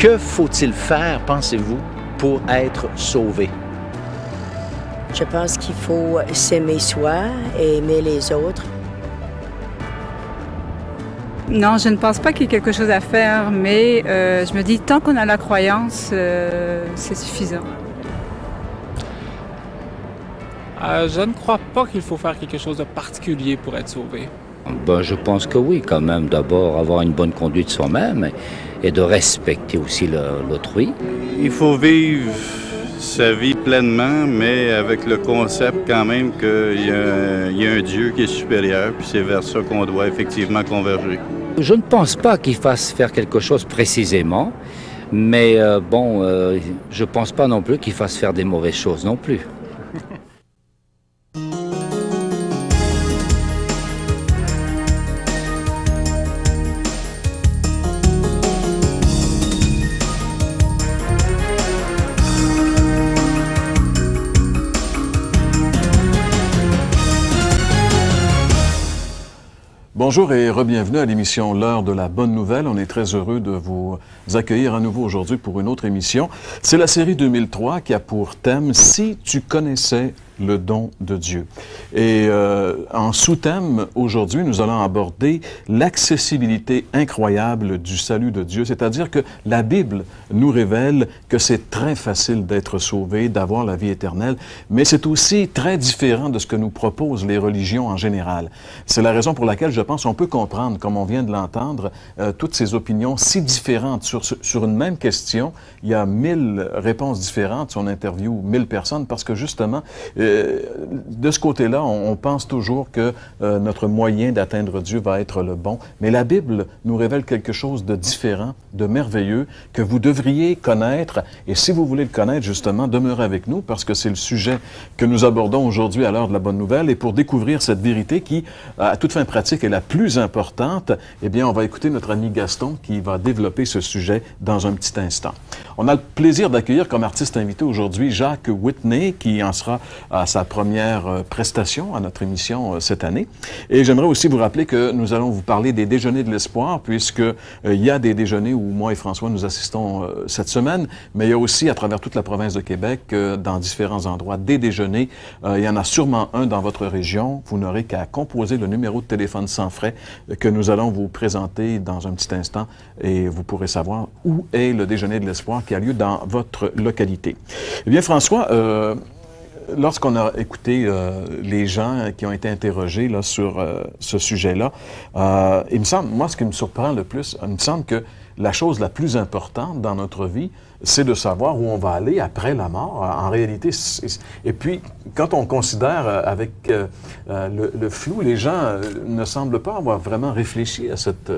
Que faut-il faire, pensez-vous, pour être sauvé? Je pense qu'il faut s'aimer soi et aimer les autres. Non, je ne pense pas qu'il y ait quelque chose à faire, mais je me dis, tant qu'on a la croyance, c'est suffisant. Je ne crois pas qu'il faut faire quelque chose de particulier pour être sauvé. Ben, je pense que oui, quand même. D'abord, avoir une bonne conduite soi-même et de respecter aussi l'autrui. Il faut vivre sa vie pleinement, mais avec le concept quand même qu'il y a un Dieu qui est supérieur, puis c'est vers ça qu'on doit effectivement converger. Je ne pense pas qu'il fasse faire quelque chose précisément, mais je ne pense pas non plus qu'il fasse faire des mauvaises choses non plus. Bonjour et re-bienvenue à l'émission L'heure de la bonne nouvelle. On est très heureux de vous accueillir à nouveau aujourd'hui pour une autre émission. C'est la série 2003 qui a pour thème « Si tu connaissais le don de Dieu ». Et en sous-thème, aujourd'hui, nous allons aborder l'accessibilité incroyable du salut de Dieu, c'est-à-dire que la Bible nous révèle que c'est très facile d'être sauvé, d'avoir la vie éternelle, mais c'est aussi très différent de ce que nous proposent les religions en général. C'est la raison pour laquelle je pense qu'on peut comprendre, comme on vient de l'entendre, toutes ces opinions si différentes sur une même question. Il y a 1000 réponses différentes si on interviewe 1000 personnes parce que justement, de ce côté-là, on pense toujours que notre moyen d'atteindre Dieu va être le bon. Mais la Bible nous révèle quelque chose de différent, de merveilleux, que vous devriez connaître. Et si vous voulez le connaître, justement, demeurez avec nous parce que c'est le sujet que nous abordons aujourd'hui à l'heure de la bonne nouvelle. Et pour découvrir cette vérité qui, à toute fin pratique, est la plus importante, eh bien, on va écouter notre ami Gaston qui va développer ce sujet dans un petit instant. On a le plaisir d'accueillir comme artiste invité aujourd'hui Jacques Whitney, qui en sera à sa première prestation à notre émission cette année. Et j'aimerais aussi vous rappeler que nous allons vous parler des déjeuners de l'espoir, puisque il y a des déjeuners où moi et François nous assistons cette semaine, mais il y a aussi à travers toute la province de Québec, dans différents endroits, des déjeuners. Il y en a sûrement un dans votre région. Vous n'aurez qu'à composer le numéro de téléphone sans frais que nous allons vous présenter dans un petit instant et vous pourrez savoir où est le déjeuner de l'espoir qui a lieu dans votre localité. Eh bien, François, lorsqu'on a écouté les gens qui ont été interrogés là, sur ce sujet-là, il me semble, moi, ce qui me surprend le plus, il me semble que la chose la plus importante dans notre vie, c'est de savoir où on va aller après la mort. En réalité, et puis, quand on considère avec le flou, les gens ne semblent pas avoir vraiment réfléchi à cette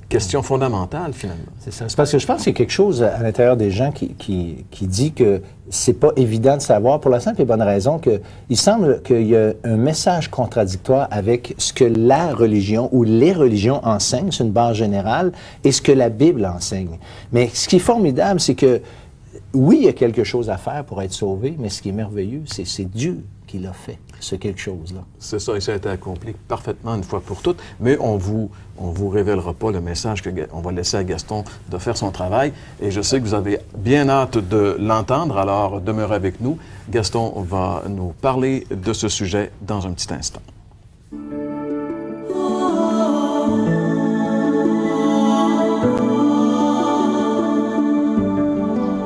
question fondamentale, finalement. C'est ça. C'est parce que je pense qu'il y a quelque chose à l'intérieur des gens qui dit que c'est pas évident de savoir, pour la simple et bonne raison qu'il semble qu'il y a un message contradictoire avec ce que la religion ou les religions enseignent, c'est une base générale, et ce que la Bible enseigne. Mais ce qui est formidable, c'est que oui, il y a quelque chose à faire pour être sauvé, mais ce qui est merveilleux, c'est Dieu qui l'a fait, ce quelque chose-là. C'est ça, et ça a été accompli parfaitement une fois pour toutes, mais on vous révélera pas le message qu'on va laisser à Gaston de faire son travail, et je sais que vous avez bien hâte de l'entendre, alors demeurez avec nous. Gaston va nous parler de ce sujet dans un petit instant.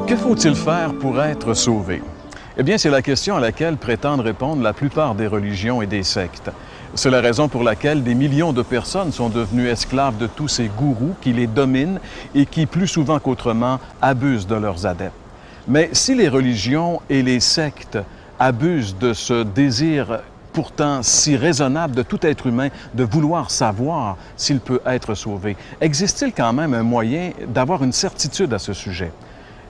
Que faut-il faire pour être sauvé? Eh bien, c'est la question à laquelle prétendent répondre la plupart des religions et des sectes. C'est la raison pour laquelle des millions de personnes sont devenues esclaves de tous ces gourous qui les dominent et qui, plus souvent qu'autrement, abusent de leurs adeptes. Mais si les religions et les sectes abusent de ce désir pourtant si raisonnable de tout être humain de vouloir savoir s'il peut être sauvé, existe-t-il quand même un moyen d'avoir une certitude à ce sujet?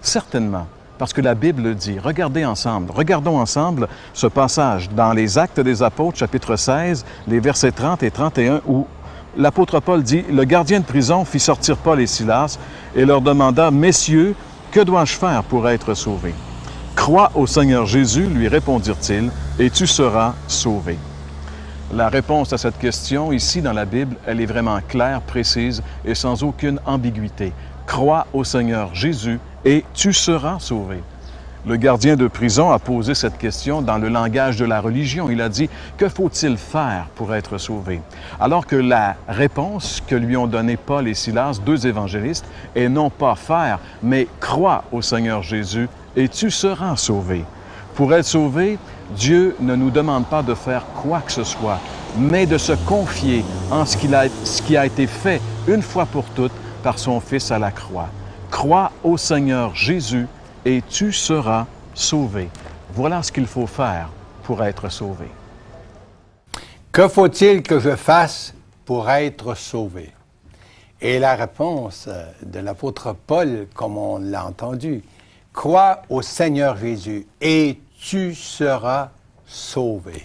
Certainement, parce que la Bible le dit. Regardons ensemble ce passage dans les Actes des Apôtres, chapitre 16, les versets 30 et 31, où l'apôtre Paul dit « Le gardien de prison fit sortir Paul et Silas et leur demanda « Messieurs, que dois-je faire pour être sauvé? » « Crois au Seigneur Jésus, lui répondirent-ils, et tu seras sauvé. » La réponse à cette question, ici dans la Bible, elle est vraiment claire, précise et sans aucune ambiguïté. Crois au Seigneur Jésus et tu seras sauvé. Le gardien de prison a posé cette question dans le langage de la religion. Il a dit, que faut-il faire pour être sauvé? Alors que la réponse que lui ont donnée Paul et Silas, deux évangélistes, est non pas faire, mais crois au Seigneur Jésus et tu seras sauvé. Pour être sauvé, Dieu ne nous demande pas de faire quoi que ce soit, mais de se confier en ce qui a été fait une fois pour toutes par son Fils à la croix. Crois au Seigneur Jésus et tu seras sauvé. Voilà ce qu'il faut faire pour être sauvé. Que faut-il que je fasse pour être sauvé? Et la réponse de l'apôtre Paul, comme on l'a entendu, crois au Seigneur Jésus et tu seras sauvé.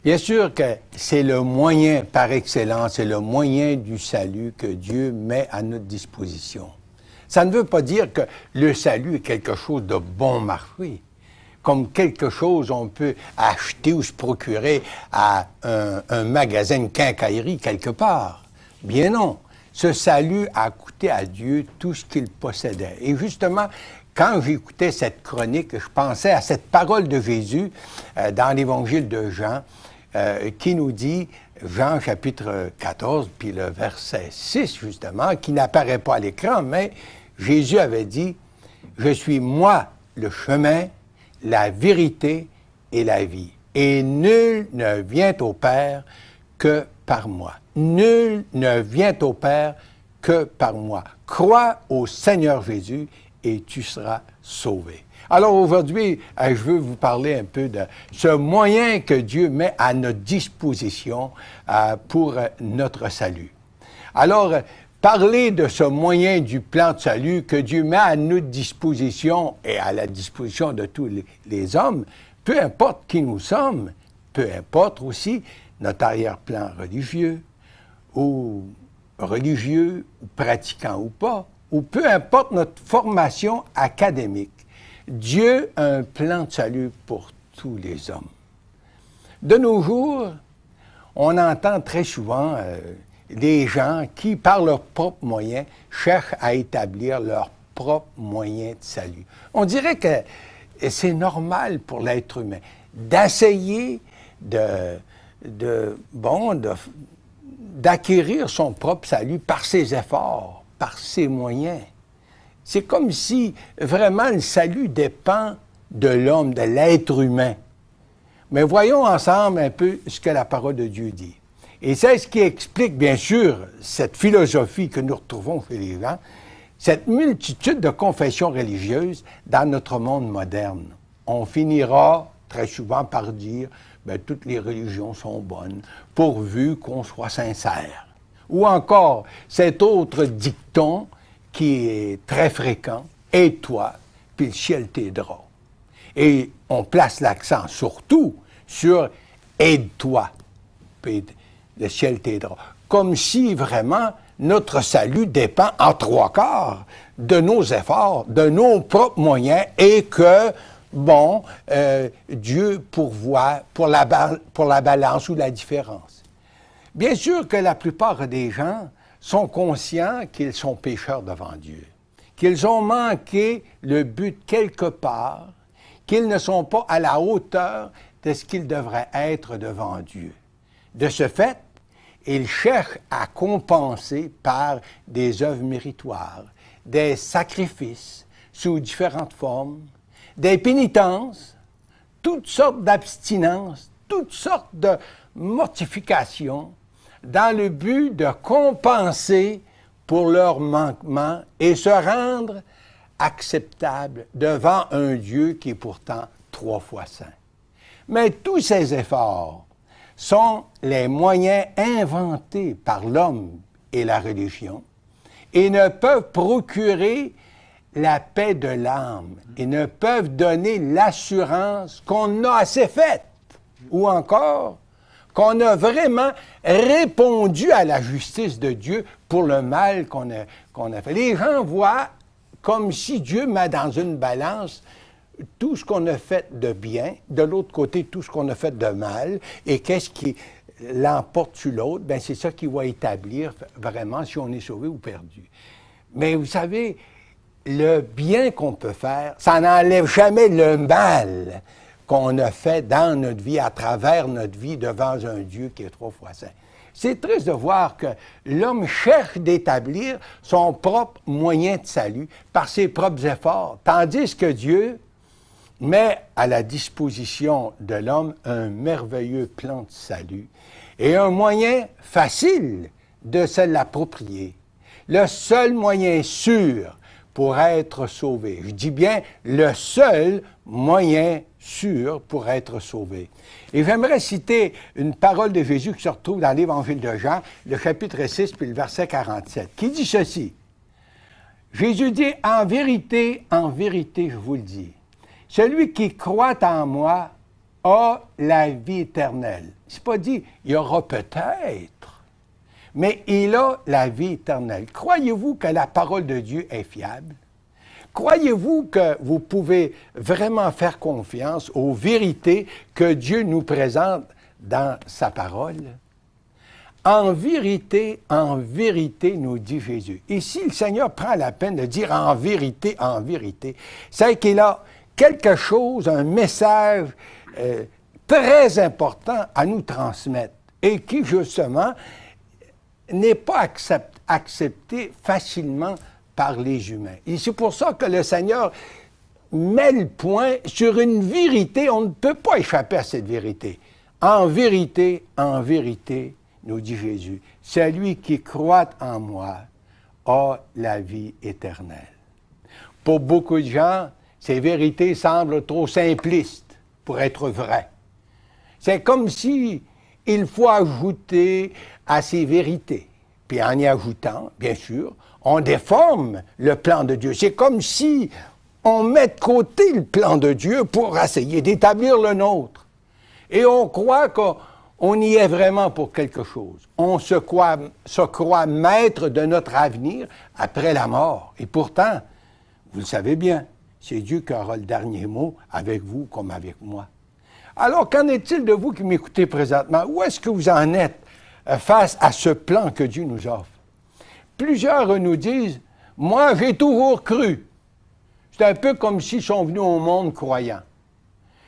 Bien sûr que c'est le moyen par excellence, c'est le moyen du salut que Dieu met à notre disposition. Ça ne veut pas dire que le salut est quelque chose de bon marché, comme quelque chose on peut acheter ou se procurer à un magasin de quincaillerie quelque part. Bien non, ce salut a coûté à Dieu tout ce qu'il possédait. Et justement, quand j'écoutais cette chronique, je pensais à cette parole de Jésus dans l'Évangile de Jean, qui nous dit, Jean chapitre 14, puis le verset 6 justement, qui n'apparaît pas à l'écran, mais Jésus avait dit, « Je suis moi le chemin, la vérité et la vie. Et nul ne vient au Père que par moi. Nul ne vient au Père que par moi. Crois au Seigneur Jésus et tu seras sauvé. » Alors aujourd'hui, je veux vous parler un peu de ce moyen que Dieu met à notre disposition pour notre salut. Alors, parler de ce moyen du plan de salut que Dieu met à notre disposition et à la disposition de tous les hommes, peu importe qui nous sommes, peu importe aussi notre arrière-plan religieux, ou pratiquant ou pas, ou peu importe notre formation académique, Dieu a un plan de salut pour tous les hommes. De nos jours, on entend très souvent des gens qui, par leurs propres moyens, cherchent à établir leurs propres moyens de salut. On dirait que c'est normal pour l'être humain d'essayer d'acquérir son propre salut par ses efforts, par ses moyens. C'est comme si vraiment le salut dépend de l'homme, de l'être humain. Mais voyons ensemble un peu ce que la parole de Dieu dit. Et c'est ce qui explique, bien sûr, cette philosophie que nous retrouvons chez les gens, cette multitude de confessions religieuses dans notre monde moderne. On finira très souvent par dire « toutes les religions sont bonnes, pourvu qu'on soit sincère ». Ou encore, cet autre dicton qui est très fréquent, « Aide-toi, puis le ciel t'aidera ». Et on place l'accent surtout sur « Aide-toi, puis le ciel t'aidera ». Comme si vraiment notre salut dépend en trois quarts de nos efforts, de nos propres moyens et que, Dieu pourvoit pour la balance ou la différence. Bien sûr que la plupart des gens sont conscients qu'ils sont pécheurs devant Dieu, qu'ils ont manqué le but quelque part, qu'ils ne sont pas à la hauteur de ce qu'ils devraient être devant Dieu. De ce fait, ils cherchent à compenser par des œuvres méritoires, des sacrifices sous différentes formes, des pénitences, toutes sortes d'abstinences, toutes sortes de mortifications, dans le but de compenser pour leurs manquements et se rendre acceptable devant un Dieu qui est pourtant 3 fois saint. Mais tous ces efforts sont les moyens inventés par l'homme et la religion et ne peuvent procurer la paix de l'âme et ne peuvent donner l'assurance qu'on a assez fait ou encore qu'on a vraiment répondu à la justice de Dieu pour le mal qu'on a fait. Les gens voient comme si Dieu met dans une balance tout ce qu'on a fait de bien, de l'autre côté, tout ce qu'on a fait de mal, et qu'est-ce qui l'emporte sur l'autre, c'est ça qui va établir vraiment si on est sauvé ou perdu. Mais vous savez, le bien qu'on peut faire, ça n'enlève jamais le mal qu'on a fait dans notre vie, à travers notre vie, devant un Dieu qui est 3 fois saint. C'est triste de voir que l'homme cherche d'établir son propre moyen de salut par ses propres efforts, tandis que Dieu met à la disposition de l'homme un merveilleux plan de salut et un moyen facile de se l'approprier. Le seul moyen sûr pour être sauvé. Je dis bien le seul moyen sûr pour être sauvé. Et j'aimerais citer une parole de Jésus qui se retrouve dans l'Évangile de Jean, le chapitre 6, puis le verset 47, qui dit ceci. Jésus dit, en vérité, je vous le dis, celui qui croit en moi a la vie éternelle. C'est pas dit, il y aura peut-être, mais il a la vie éternelle. Croyez-vous que la parole de Dieu est fiable? Croyez-vous que vous pouvez vraiment faire confiance aux vérités que Dieu nous présente dans sa parole? En vérité, nous dit Jésus. Et si le Seigneur prend la peine de dire en vérité, c'est qu'il a quelque chose, un message très important à nous transmettre et qui, justement, n'est pas accepté facilement par les humains. Et c'est pour ça que le Seigneur met le point sur une vérité. On ne peut pas échapper à cette vérité. En vérité, nous dit Jésus, celui qui croit en moi a la vie éternelle. Pour beaucoup de gens, ces vérités semblent trop simplistes pour être vraies. C'est comme si il faut ajouter à ces vérités. Puis en y ajoutant, bien sûr, on déforme le plan de Dieu. C'est comme si on met de côté le plan de Dieu pour essayer d'établir le nôtre. Et on croit qu'on y est vraiment pour quelque chose. On se croit maître de notre avenir après la mort. Et pourtant, vous le savez bien, c'est Dieu qui aura le dernier mot avec vous comme avec moi. Alors, qu'en est-il de vous qui m'écoutez présentement? Où est-ce que vous en êtes face à ce plan que Dieu nous offre? Plusieurs nous disent, moi, j'ai toujours cru. C'est un peu comme s'ils sont venus au monde croyants.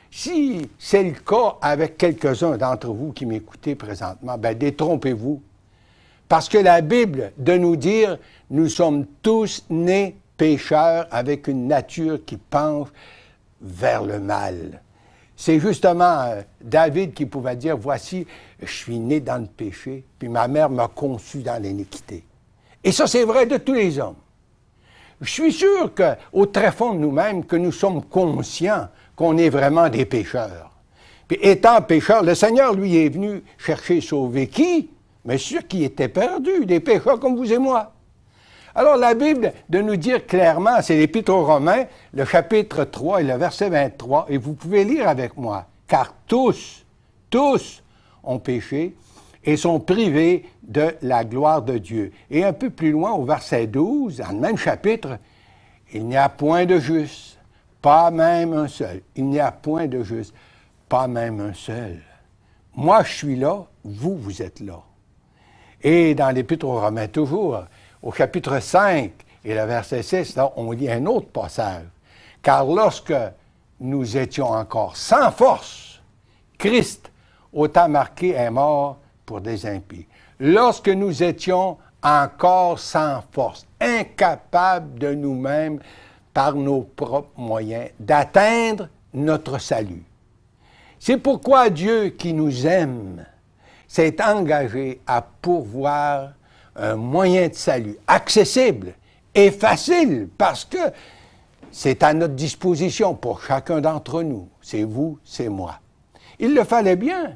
Si c'est le cas avec quelques-uns d'entre vous qui m'écoutez présentement, bien, détrompez-vous. Parce que la Bible de nous dire, nous sommes tous nés pécheurs avec une nature qui penche vers le mal. C'est justement David qui pouvait dire, voici, je suis né dans le péché, puis ma mère m'a conçu dans l'iniquité. Et ça, c'est vrai de tous les hommes. Je suis sûr qu'au très fond de nous-mêmes, que nous sommes conscients qu'on est vraiment des pécheurs. Puis étant pécheurs, le Seigneur, lui, est venu chercher et sauver qui? Mais ceux qui étaient perdus, des pécheurs comme vous et moi. Alors la Bible, de nous dire clairement, c'est l'Épître aux Romains, le chapitre 3 et le verset 23, et vous pouvez lire avec moi, car tous ont péché et sont privés de la gloire de Dieu. Et un peu plus loin, au verset 12, dans le même chapitre, il n'y a point de juste, pas même un seul. Il n'y a point de juste, pas même un seul. Moi, je suis là, vous êtes là. Et dans l'Épître aux Romains, toujours, au chapitre 5 et le verset 6, là, on lit un autre passage. Car lorsque nous étions encore sans force, Christ, au temps marqué, est mort pour des impies. Lorsque nous étions encore sans force, incapables de nous-mêmes, par nos propres moyens, d'atteindre notre salut. C'est pourquoi Dieu, qui nous aime, s'est engagé à pourvoir un moyen de salut accessible et facile, parce que c'est à notre disposition pour chacun d'entre nous. C'est vous, c'est moi. Il le fallait bien,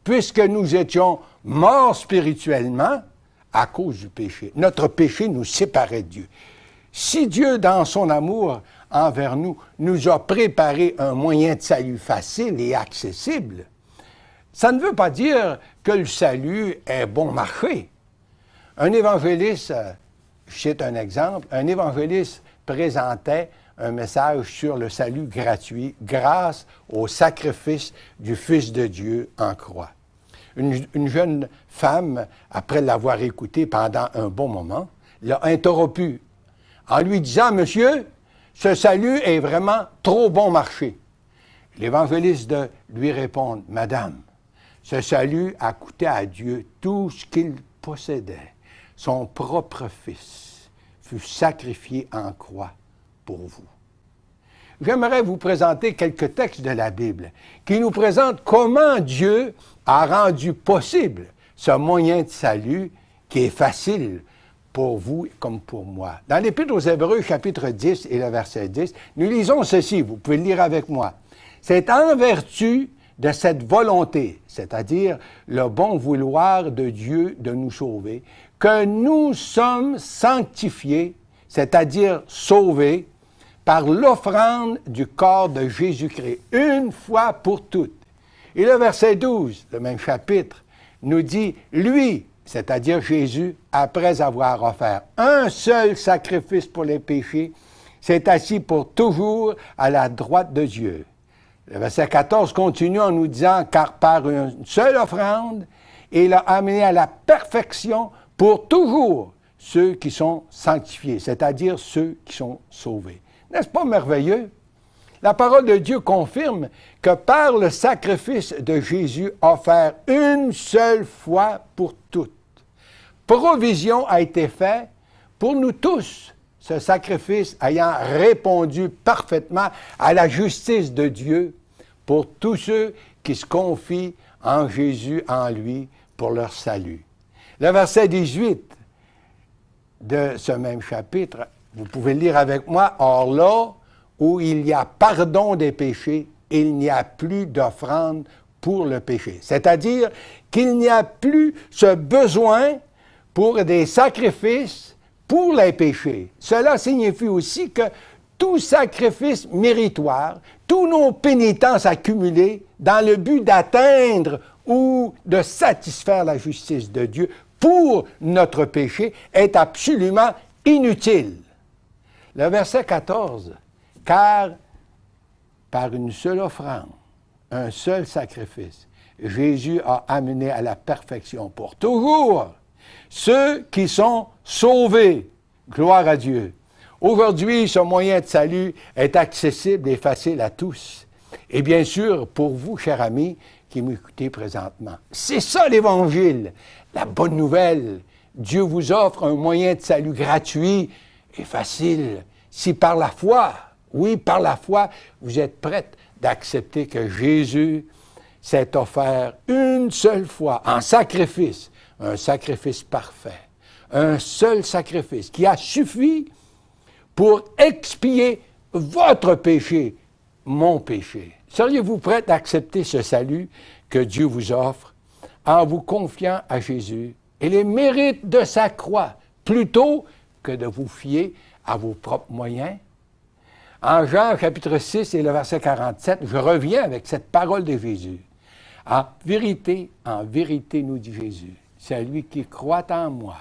puisque nous étions morts spirituellement à cause du péché. Notre péché nous séparait de Dieu. Si Dieu, dans son amour envers nous, nous a préparé un moyen de salut facile et accessible, ça ne veut pas dire que le salut est bon marché. Un évangéliste, je cite un exemple, un évangéliste présentait un message sur le salut gratuit grâce au sacrifice du Fils de Dieu en croix. Une jeune femme, après l'avoir écouté pendant un bon moment, l'a interrompu en lui disant, « Monsieur, ce salut est vraiment trop bon marché. » L'évangéliste de lui répondre, « Madame, ce salut a coûté à Dieu tout ce qu'il possédait. Son propre Fils fut sacrifié en croix pour vous. » J'aimerais vous présenter quelques textes de la Bible qui nous présentent comment Dieu a rendu possible ce moyen de salut qui est facile pour vous comme pour moi. Dans l'Épître aux Hébreux, chapitre 10 et le verset 10, nous lisons ceci, vous pouvez le lire avec moi. « C'est en vertu de cette volonté, c'est-à-dire le bon vouloir de Dieu de nous sauver, que nous sommes sanctifiés, c'est-à-dire sauvés, par l'offrande du corps de Jésus-Christ, une fois pour toutes. » Et le verset 12, le même chapitre, nous dit « Lui, c'est-à-dire Jésus, après avoir offert un seul sacrifice pour les péchés, s'est assis pour toujours à la droite de Dieu. » Le verset 14 continue en nous disant « Car par une seule offrande, il a amené à la perfection pour toujours ceux qui sont sanctifiés, c'est-à-dire ceux qui sont sauvés. » N'est-ce pas merveilleux? La parole de Dieu confirme que par le sacrifice de Jésus offert une seule fois pour toutes, provision a été faite pour nous tous, ce sacrifice ayant répondu parfaitement à la justice de Dieu pour tous ceux qui se confient en Jésus, en lui, pour leur salut. Le verset 18 de ce même chapitre, vous pouvez le lire avec moi, « Or là où il y a pardon des péchés, il n'y a plus d'offrande pour le péché. » C'est-à-dire qu'il n'y a plus ce besoin pour des sacrifices pour les péchés. Cela signifie aussi que tout sacrifice méritoire, tous nos pénitences accumulées dans le but d'atteindre ou de satisfaire la justice de Dieu pour notre péché est absolument inutile. Le verset 14, « Car par une seule offrande, un seul sacrifice, Jésus a amené à la perfection pour toujours ceux qui sont sauvés. » Gloire à Dieu. Aujourd'hui, ce moyen de salut est accessible et facile à tous. Et bien sûr, pour vous, chers amis, qui m'écoutez présentement. C'est ça l'Évangile, la bonne nouvelle. Dieu vous offre un moyen de salut gratuit et facile. Si par la foi, oui, par la foi, vous êtes prête d'accepter que Jésus s'est offert une seule fois en sacrifice, un sacrifice parfait, un seul sacrifice qui a suffi pour expier votre péché, mon péché. Seriez-vous prêt à accepter ce salut que Dieu vous offre en vous confiant à Jésus et les mérites de sa croix, plutôt que de vous fier à vos propres moyens? En Jean, chapitre 6 et le verset 47, je reviens avec cette parole de Jésus. En vérité, nous dit Jésus, celui qui croit en moi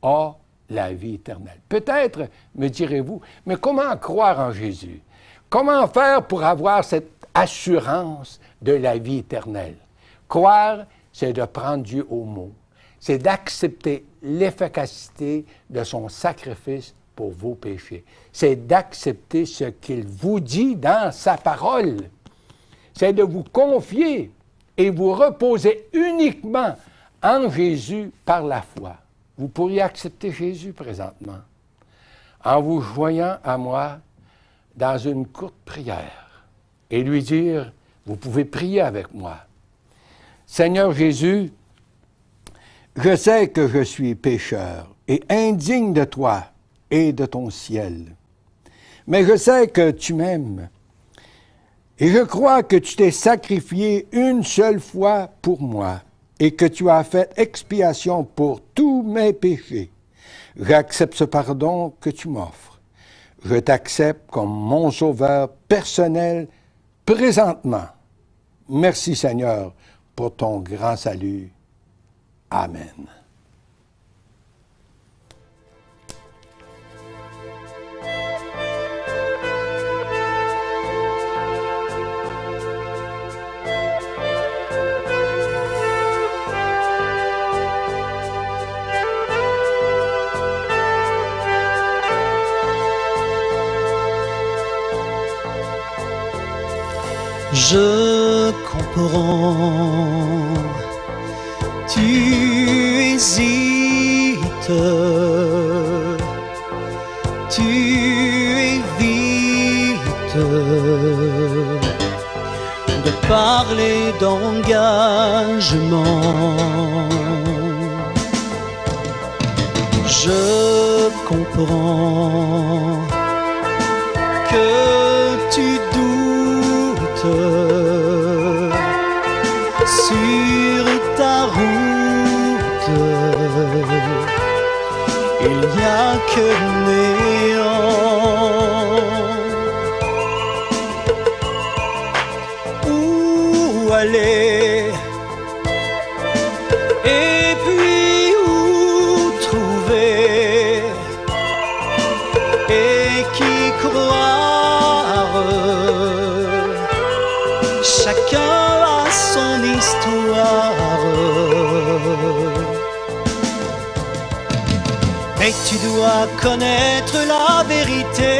a la vie éternelle. Peut-être, me direz-vous, mais comment croire en Jésus? Comment faire pour avoir cette assurance de la vie éternelle? Croire, c'est de prendre Dieu au mot. C'est d'accepter l'efficacité de son sacrifice pour vos péchés. C'est d'accepter ce qu'il vous dit dans sa parole. C'est de vous confier et vous reposer uniquement en Jésus par la foi. Vous pourriez accepter Jésus présentement en vous joignant à moi dans une courte prière et lui dire, vous pouvez prier avec moi. Seigneur Jésus, je sais que je suis pécheur et indigne de toi et de ton ciel. Mais je sais que tu m'aimes et je crois que tu t'es sacrifié une seule fois pour moi et que tu as fait expiation pour tous mes péchés. J'accepte ce pardon que tu m'offres. Je t'accepte comme mon sauveur personnel présentement. Merci Seigneur pour ton grand salut. Amen. Je comprends, tu hésites, tu évites de parler d'engagement. Je comprends que tu doutes sur ta route. Il n'y a que néant. Où aller? Et puis où trouver? Et qui croire? Chacun a son histoire. Mais tu dois connaître la vérité.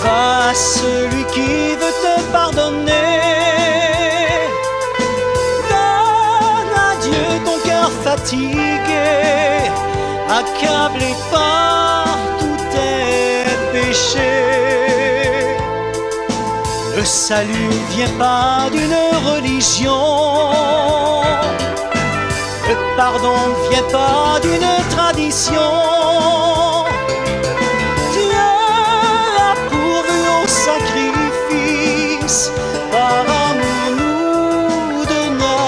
Va à celui qui veut te pardonner. Donne à Dieu ton cœur fatigué, accablé par tous tes péchés. Le salut vient pas d'une religion. Le pardon vient pas d'une tradition. Dieu a pourvu au sacrifice. Par amour nous donna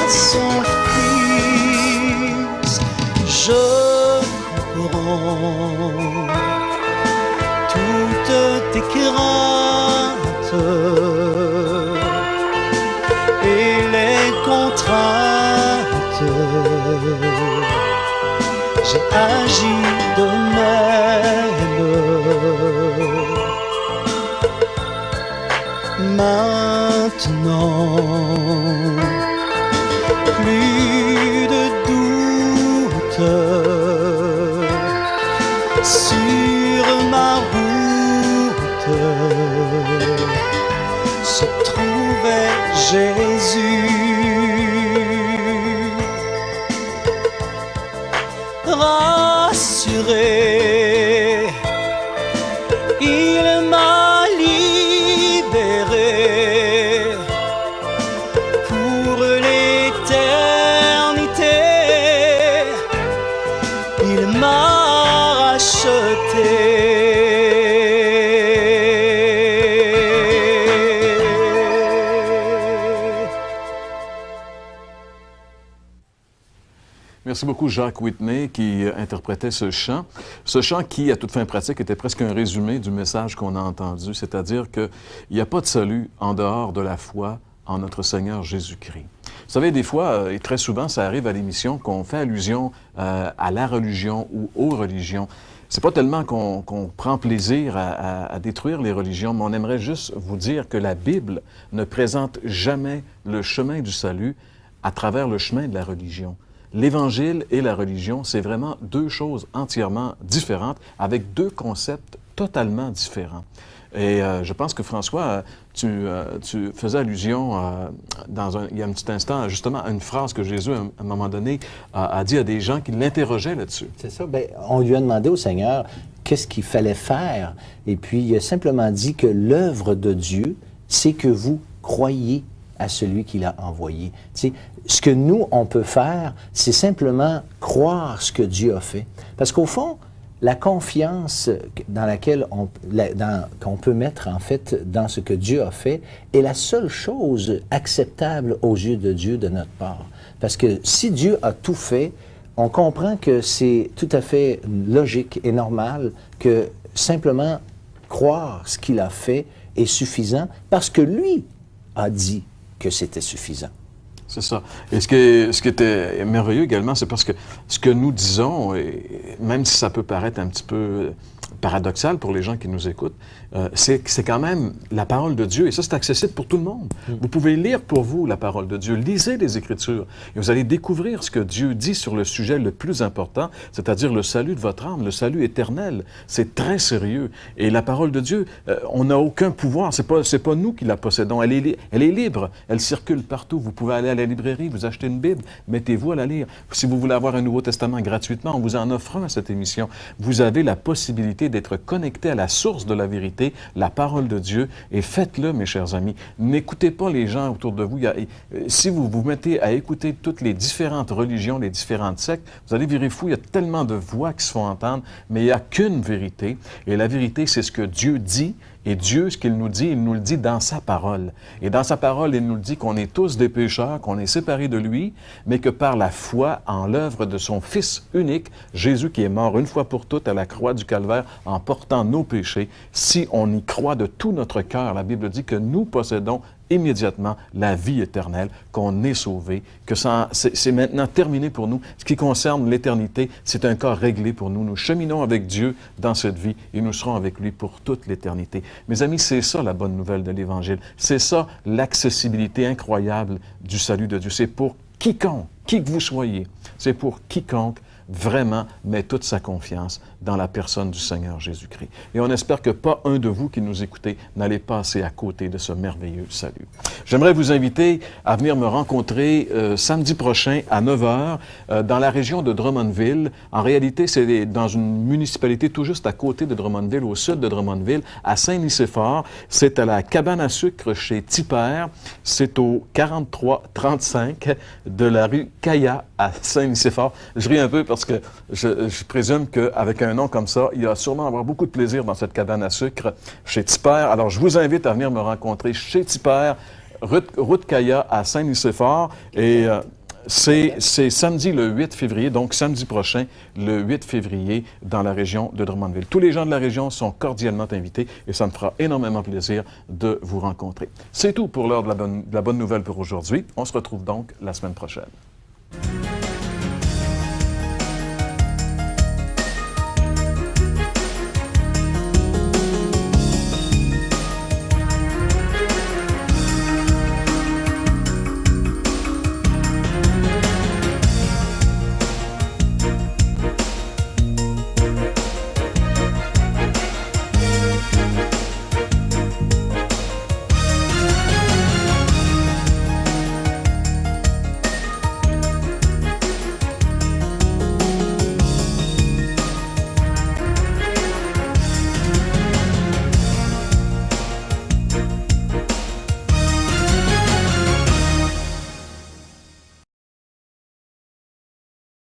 son Fils. Je comprends toutes tes craintes et les contraintes. J'ai agi de même. Maintenant, plus de doute sur ma route. Se trouvait Jésus. Rassuré, il m'a libéré pour l'éternité. Il m'a racheté. Merci beaucoup, Jacques Whitney, qui interprétait ce chant qui, à toute fin pratique, était presque un résumé du message qu'on a entendu, c'est-à-dire qu'il n'y a pas de salut en dehors de la foi en notre Seigneur Jésus-Christ. Vous savez, des fois, et très souvent, ça arrive à l'émission qu'on fait allusion à la religion ou aux religions. C'est pas tellement qu'on prend plaisir à détruire les religions, mais on aimerait juste vous dire que la Bible ne présente jamais le chemin du salut à travers le chemin de la religion. L'Évangile et la religion, c'est vraiment deux choses entièrement différentes, avec deux concepts totalement différents. Et je pense que François, tu faisais allusion il y a un petit instant justement à une phrase que Jésus, à un moment donné, a dit à des gens qui l'interrogeaient là-dessus. C'est ça. Bien, on lui a demandé au Seigneur qu'est-ce qu'il fallait faire. Et puis, il a simplement dit que l'œuvre de Dieu, c'est que vous croyez à celui qui l'a envoyé. Tu sais, ce que nous, on peut faire, c'est simplement croire ce que Dieu a fait. Parce qu'au fond, la confiance dans laquelle qu'on peut mettre, en fait, dans ce que Dieu a fait, est la seule chose acceptable aux yeux de Dieu de notre part. Parce que si Dieu a tout fait, on comprend que c'est tout à fait logique et normal que simplement croire ce qu'il a fait est suffisant parce que lui a dit que c'était suffisant. C'est ça. Et ce qui était merveilleux également, c'est parce que ce que nous disons, et même si ça peut paraître un petit peu paradoxal pour les gens qui nous écoutent, c'est quand même la parole de Dieu, et ça, c'est accessible pour tout le monde. Vous pouvez lire pour vous la parole de Dieu, lisez les Écritures, et vous allez découvrir ce que Dieu dit sur le sujet le plus important, c'est-à-dire le salut de votre âme, le salut éternel. C'est très sérieux. Et la parole de Dieu, on n'a aucun pouvoir, c'est pas nous qui la possédons, elle est libre, elle circule partout. Vous pouvez aller à la librairie, vous acheter une Bible, mettez-vous à la lire. Si vous voulez avoir un Nouveau Testament gratuitement, on vous en offre un à cette émission. Vous avez la possibilité d'être connecté à la source de la vérité, la parole de Dieu, et faites-le, mes chers amis. N'écoutez pas les gens autour de vous. Si vous vous mettez à écouter toutes les différentes religions, les différentes sectes, vous allez virer fou. Il y a tellement de voix qui se font entendre, mais il n'y a qu'une vérité. Et la vérité, c'est ce que Dieu dit. Et Dieu, ce qu'il nous dit, il nous le dit dans sa parole. Et dans sa parole, il nous le dit qu'on est tous des pécheurs, qu'on est séparés de lui, mais que par la foi en l'œuvre de son Fils unique, Jésus qui est mort une fois pour toutes à la croix du Calvaire en portant nos péchés, si on y croit de tout notre cœur, la Bible dit que nous possédons immédiatement la vie éternelle, qu'on est sauvé, que c'est maintenant terminé pour nous. Ce qui concerne l'éternité, c'est un cas réglé pour nous. Nous cheminons avec Dieu dans cette vie et nous serons avec lui pour toute l'éternité. Mes amis, c'est ça la bonne nouvelle de l'Évangile. C'est ça l'accessibilité incroyable du salut de Dieu. C'est pour quiconque, qui que vous soyez, c'est pour quiconque vraiment met toute sa confiance dans la personne du Seigneur Jésus-Christ. Et on espère que pas un de vous qui nous écoutez n'allez passer à côté de ce merveilleux salut. J'aimerais vous inviter à venir me rencontrer samedi prochain à 9h dans la région de Drummondville. En réalité, c'est dans une municipalité tout juste à côté de Drummondville, au sud de Drummondville, à Saint-Nicéphore. C'est à la cabane à sucre chez Tipper. C'est au 4335 de la rue Caya à Saint-Nicéphore. Je ris un peu parce que je présume qu'avec un nom comme ça, il y a sûrement avoir beaucoup de plaisir dans cette cabane à sucre chez Tipper. Alors, je vous invite à venir me rencontrer chez Tipper, route Caya à Saint-Nicéphore. Et c'est samedi le 8 février, donc samedi prochain, le 8 février, dans la région de Drummondville. Tous les gens de la région sont cordialement invités et ça me fera énormément plaisir de vous rencontrer. C'est tout pour l'heure de la bonne nouvelle pour aujourd'hui. On se retrouve donc la semaine prochaine.